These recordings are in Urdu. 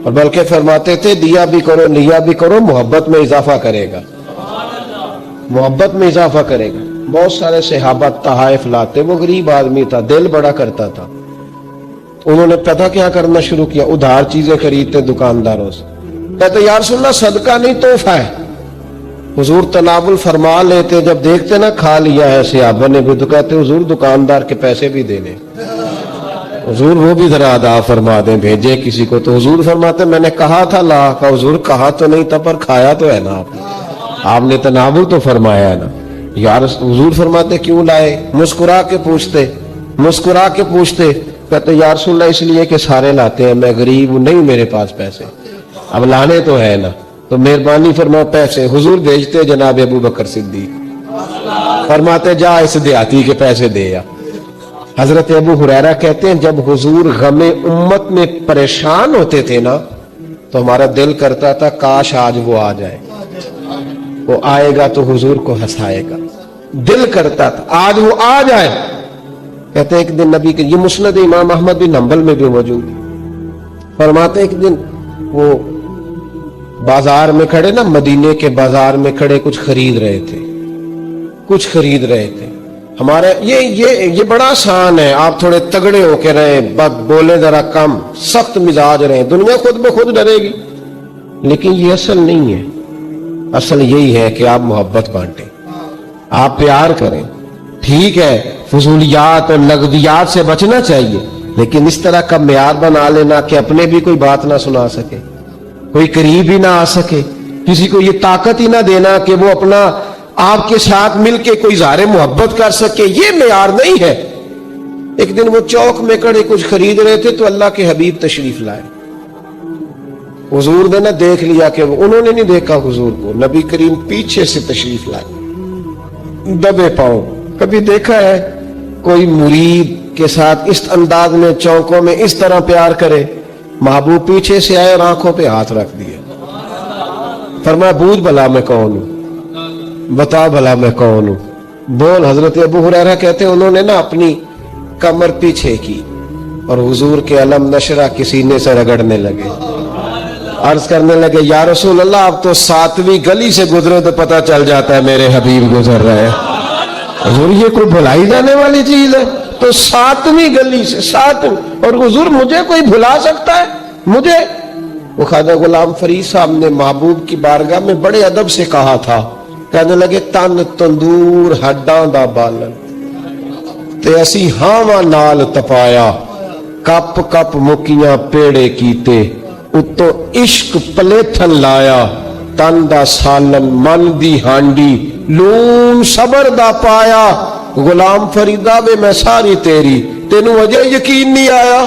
اور بلکہ فرماتے تھے دیا بھی کرو لیا بھی کرو، محبت میں اضافہ کرے گا، محبت میں اضافہ کرے گا۔ بہت سارے صحابہ تحائف لاتے، وہ غریب آدمی تھا، دل بڑا کرتا تھا، انہوں نے پتہ کیا کرنا شروع کیا، ادھار چیزیں خریدتے دکانداروں سے، کہتے یا رسول اللہ صدقہ نہیں تحفہ ہے۔ حضور تناول فرما لیتے، جب دیکھتے نا کھا لیا ہے صحابہ نے بھی، تو کہتے حضور دکاندار کے پیسے بھی دے دیں، حضور وہ بھی ذرا ادا فرما دیں، بھیجے کسی کو۔ تو حضور فرماتے میں نے کہا تھا لا کا، حضور کہا تو نہیں تھا پر کھایا تو ہے نا آپ نے تناول تو فرمایا ہے نا۔ یار حضور فرماتے کیوں لائے؟ مسکرا کے پوچھتے، مسکرا کے پوچھتے، کہتے یا رسول اللہ اس لیے کہ سارے لاتے ہیں، میں غریب ہوں، نہیں میرے پاس پیسے، اب لانے تو ہے نا، تو مہربانی فرما پیسے۔ حضور بھیجتے جناب ابو بکر صدیق، فرماتے جا اس دیہاتی کے پیسے دے یا۔ حضرت ابو ہریرہ کہتے ہیں جب حضور غم امت میں پریشان ہوتے تھے نا تو ہمارا دل کرتا تھا کاش آج وہ آ جائے، وہ آئے گا تو حضور کو ہنسائے گا، دل کرتا تھا آج وہ آ جائے۔ کہتے ہیں ایک دن نبی کے، یہ مسند امام احمد بن حنبل میں بھی موجود ہے، فرماتے ایک دن وہ بازار میں کھڑے نا، مدینے کے بازار میں کھڑے کچھ خرید رہے تھے، کچھ خرید رہے تھے۔ ہمارے یہ بڑا آسان ہے، آپ تھوڑے تگڑے ہو کے رہیں، بولے ذرا کم، سخت مزاج رہیں، دنیا خود بخود ڈرے گی، لیکن یہ اصل نہیں ہے۔ اصل یہی ہے کہ آپ محبت بانٹیں، آپ پیار کریں۔ ٹھیک ہے فضولیات اور لغویات سے بچنا چاہیے، لیکن اس طرح کا معیار بنا لینا کہ اپنے بھی کوئی بات نہ سنا سکے، کوئی قریب ہی نہ آ سکے، کسی کو یہ طاقت ہی نہ دینا کہ وہ اپنا آپ کے ساتھ مل کے کوئی اظہار محبت کر سکے، یہ معیار نہیں ہے۔ ایک دن وہ چوک میں کھڑے کچھ خرید رہے تھے تو اللہ کے حبیب تشریف لائے، حضور نے نہ دیکھ لیا کہ انہوں نے نہیں دیکھا حضور کو، نبی کریم پیچھے سے تشریف لائے دبے پاؤں۔ کبھی دیکھا ہے کوئی مرید کے ساتھ اس انداز میں چوکوں میں اس طرح پیار کرے؟ محبوب پیچھے سے آئے اور آنکھوں پہ ہاتھ رکھ دیے، فرمایا بوجھ بھلا میں کون ہوں، بتا بھلا میں کون ہوں، بول۔ حضرت ابو ہریرہ کہتے ہیں انہوں نے نا اپنی کمر پیچھے کی اور حضور کے علم نشرہ کے سینے سے رگڑنے لگے، عرض کرنے لگے یا رسول اللہ آپ تو 7ویں گلی سے گزرے تو پتہ چل جاتا ہے میرے حبیب گزر رہے ہیں۔ حضور یہ کوئی بھلائی جانے والی چیز ہے؟ تو 7ویں گلی سے، 7ویں، اور حضور مجھے کوئی بھلا سکتا ہے؟ مجھے؟ وہ خواجہ غلام فرید صاحب نے محبوب کی بارگاہ میں بڑے ادب سے کہا تھا، کہنے لگے تن تندور ہڈاں دا بالن تے اسی ہاواں نال تپایا، کپ کپ مکیاں پیڑے کیتے اتو عشق پلیتھن لایا، تن دا سالن من دی ہانڈی لون صبر دا پایا، غلام فریدہ وے میں ساری تیری تینوں وجہ یقین نہیں آیا،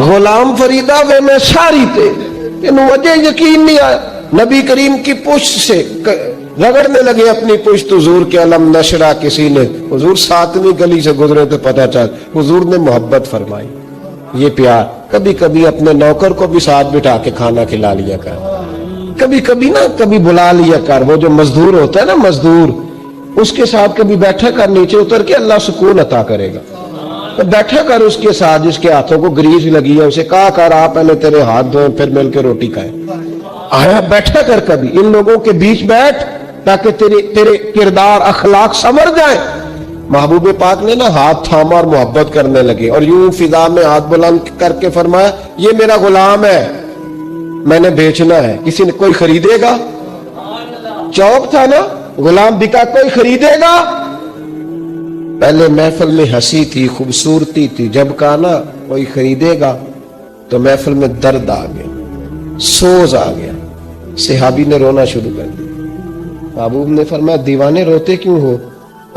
غلام فریدہ وے میں ساری تیری تینوں وجہ یقین نہیں آیا۔ نبی کریم کی پشت سے رگڑنے لگے اپنی پشت، حضور کے علم نشرہ کے سینے، حضور 7ویں گلی سے گزرے تو پتہ چل، حضور نے محبت فرمائی، یہ پیار۔ کبھی کبھی اپنے نوکر کو بھی ساتھ بٹھا کے کھانا کھلا لیا کر، کبھی کبھی نا کبھی بلا لیا کر، وہ جو مزدور ہوتا ہے نا مزدور، اس کے ساتھ کبھی بیٹھا کر، نیچے اتر کے اللہ سکون عطا کرے گا، تو بیٹھا کر اس کے ساتھ، جس کے ہاتھوں کو گریس لگی ہے اسے کہا کر آپ پہلے تیرے ہاتھ دھوئیں پھر مل کے روٹی کھائیں، آیا بیٹھا کر کبھی ان لوگوں کے بیچ بیٹھ تاکہ تیرے کردار اخلاق سنور جائیں۔ محبوب پاک نے نا ہاتھ تھاما اور محبت کرنے لگے، اور یوں فضا میں ہاتھ بلند کر کے فرمایا یہ میرا غلام ہے، میں نے بیچنا ہے، کسی نے کوئی خریدے گا؟ چوک تھا نا، غلام بکا، کوئی خریدے گا؟ پہلے محفل میں ہنسی تھی، خوبصورتی تھی، جب کہا نا کوئی خریدے گا تو محفل میں درد آ گیا، سوز آ گیا، صحابی نے رونا شروع کر دیا۔ محبوب نے فرمایا دیوانے روتے کیوں ہو؟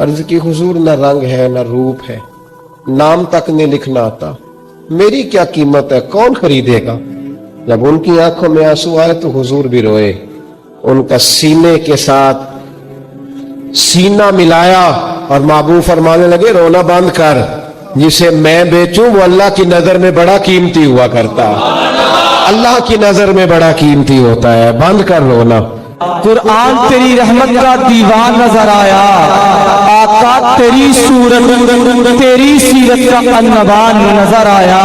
عرض کی حضور نہ رنگ ہے نہ روپ ہے، نام تک نہیں لکھنا آتا، میری کیا قیمت ہے، کون خریدے گا؟ جب ان کی آنکھوں میں آنسو آئے تو حضور بھی روئے، ان کا سینے کے ساتھ سینہ ملایا اور محبوب فرمانے لگے رونا بند کر، جسے میں بیچوں وہ اللہ کی نظر میں بڑا قیمتی ہوا کرتا، اللہ کی نظر میں بڑا قیمتی ہوتا ہے، بند کر رونا۔ قرآن تیری رحمت کا دیوان نظر آیا، آقا تیری صورت تیری سیرت کا عنوان نظر آیا،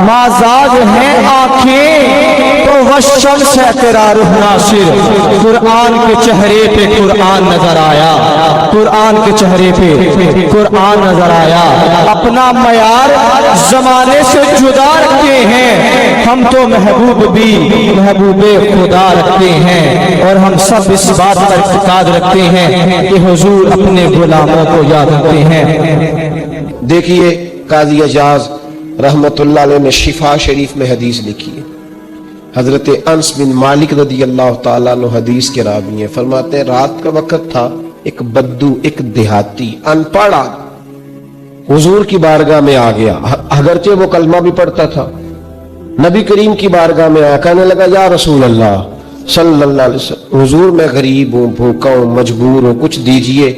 مازاج ہیں آنکھیں تو والشمس ہے تیرا روح ناصر، قرآن کے چہرے پہ قرآن نظر آیا، قرآن کے چہرے پہ قرآن نظر آیا۔ اپنا معیار زمانے سے جدا رکھتے ہیں ہم تو محبوب بھی محبوب خدا رکھتے ہیں، اور ہم سب اس بات پر اعتقاد رکھتے ہیں کہ حضور اپنے غلاموں کو یاد رکھتے ہیں۔ دیکھیے قاضی اعجاز رحمت اللہ علیہ نے شفا شریف میں حدیث لکھی ہے۔ حضرت انس بن مالک رضی اللہ تعالیٰ عنہ حدیث کے راوی ہیں، فرماتے ہیں رات کا وقت تھا، ایک بدو ایک دیہاتی ان پڑھ حضور کی بارگاہ میں آ گیا، اگرچہ وہ کلمہ بھی پڑھتا تھا، نبی کریم کی بارگاہ میں آیا، کہنے لگا یا رسول اللہ صلی اللہ علیہ وسلم، حضور میں غریب ہوں، بھوکا ہوں، مجبور ہوں، کچھ دیجئے۔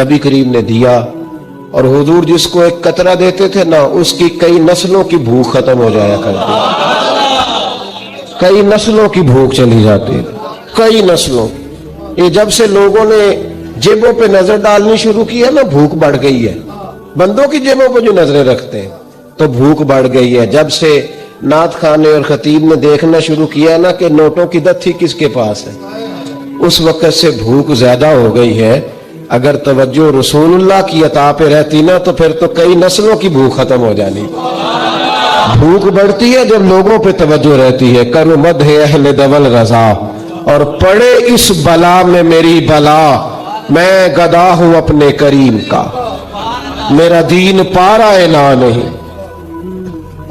نبی کریم نے دیا، اور حضور جس کو ایک قطرہ دیتے تھے نا، اس کی کئی نسلوں کی بھوک ختم ہو جایا کرتی، کئی نسلوں کی بھوک چلی جاتی، کئی نسلوں۔ یہ جب سے لوگوں نے جیبوں پہ نظر ڈالنی شروع کی ہے نا، بھوک بڑھ گئی ہے، بندوں کی جیبوں پہ جو نظریں رکھتے ہیں تو بھوک بڑھ گئی ہے۔ جب سے نعت خانے اور خطیب نے دیکھنا شروع کیا نا کہ نوٹوں کی دتھی کس کے پاس ہے، اس وقت سے بھوک زیادہ ہو گئی ہے۔ اگر توجہ رسول اللہ کی عطا پہ رہتی نا تو پھر تو کئی نسلوں کی بھوک ختم ہو جانی۔ بھوک بڑھتی ہے جب لوگوں پہ توجہ رہتی ہے۔ کرو مدح اہل دول رضا، اور پڑے اس بلا میں میری بلا، میں گدا ہوں اپنے کریم کا، میرا دین پارا نہ نہیں۔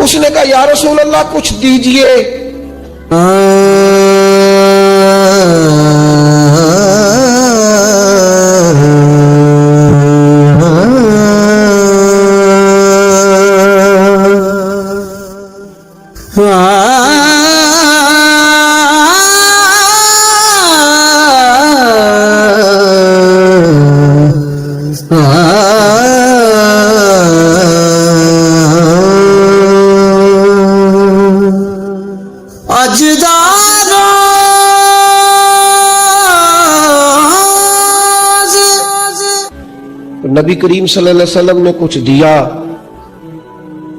اس نے کہا یا رسول اللہ کچھ دیجئے۔ نبی کریم صلی اللہ علیہ وسلم نے کچھ دیا۔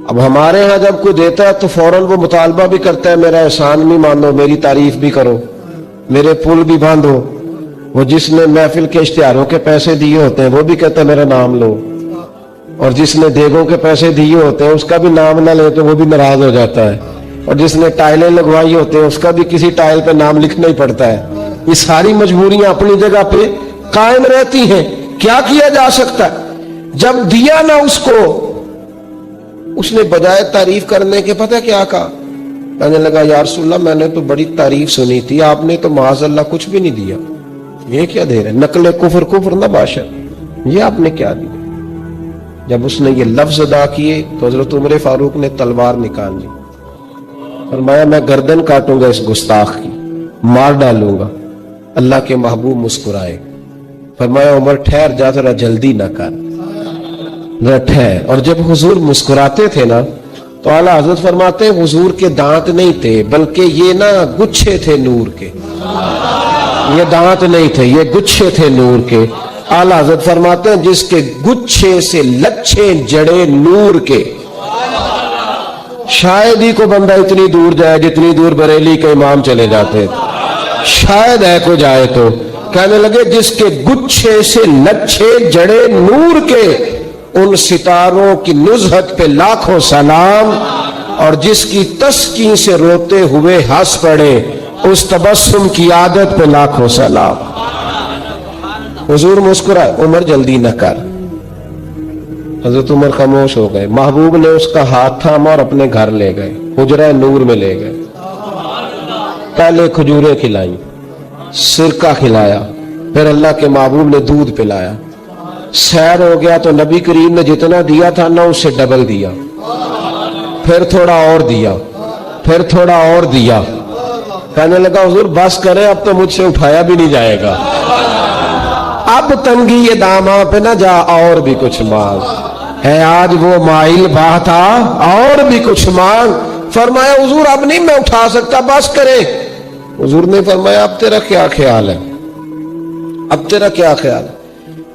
اب ہمارے ہاں جب کوئی دیتا ہے تو فوراً وہ مطالبہ بھی کرتا ہے میرا احسان بھی مانو، میری تعریف بھی کرو، میرے پل بھی باندھو۔ وہ جس نے محفل کے اشتہاروں کے پیسے دیے ہوتے ہیں وہ بھی کہتا ہے میرا نام لو، اور جس نے دیگوں کے پیسے دیے ہوتے ہیں اس کا بھی نام نہ لے تو وہ بھی ناراض ہو جاتا ہے، اور جس نے ٹائلیں لگوائی ہوتے ہیں اس کا بھی کسی ٹائل پہ نام لکھنا ہی پڑتا ہے۔ یہ ساری مجبوریاں اپنی جگہ پہ قائم رہتی ہیں، کیا کیا جا سکتا ہے؟ جب دیا نا اس کو، اس نے بجائے تعریف کرنے کے پتہ کیا کہا؟ کہنے لگا یا رسول اللہ میں نے تو بڑی تعریف سنی تھی، آپ نے تو معاذ اللہ کچھ بھی نہیں دیا، یہ کیا دے رہے؟ نقل کفر نہ باشد، یہ آپ نے کیا دیا؟ جب اس نے یہ لفظ ادا کیے تو حضرت عمر فاروق نے تلوار نکال لی، فرمایا میں گردن کاٹوں گا اس گستاخ کی، مار ڈالوں گا۔ اللہ کے محبوب مسکرائے، فرمایا عمر ٹھہر جا، ذرا جلدی نہ کر، ذرا ٹھہر۔ اور جب حضور مسکراتے تھے نا تو اعلیٰ حضرت فرماتے ہیں حضور کے دانت نہیں تھے بلکہ یہ نا گچھے تھے نور کے، یہ دانت نہیں تھے، یہ گچھے تھے نور کے۔ اعلیٰ حضرت فرماتے ہیں جس کے گچھے سے لچھے جڑے نور کے، شاید ہی کو بندہ اتنی دور جائے جتنی دور بریلی کے امام چلے جاتے، شاید ہے کو جائے تو۔ کہنے لگے جس کے گچھے سے لچھے جڑے نور کے، ان ستاروں کی نزہت پہ لاکھوں سلام، اور جس کی تسکین سے روتے ہوئے ہنس پڑے، اس تبسم کی عادت پہ لاکھوں سلام۔ حضور مسکرائے، عمر جلدی نہ کر۔ حضرت عمر خاموش ہو گئے، محبوب نے اس کا ہاتھ تھاما اور اپنے گھر لے گئے، حجرہ نور میں لے گئے۔ پہلے کھجوریں کھلائیں، سرکہ کھلایا، پھر اللہ کے محبوب نے دودھ پلایا۔ سیر ہو گیا تو نبی کریم نے جتنا دیا تھا نا اس سے ڈبل دیا، پھر تھوڑا اور دیا، پھر تھوڑا اور دیا۔ کہنے لگا حضور بس کریں، اب تو مجھ سے اٹھایا بھی نہیں جائے گا، اب تنگی یہ داماں پہ نہ جا، اور بھی کچھ مانگ ہے، آج وہ مائل باہ تھا، اور بھی کچھ مانگ۔ فرمایا حضور اب نہیں میں اٹھا سکتا، بس کرے۔ حضور نے فرمایا اب تیرا کیا خیال ہے، اب تیرا کیا خیال ہے؟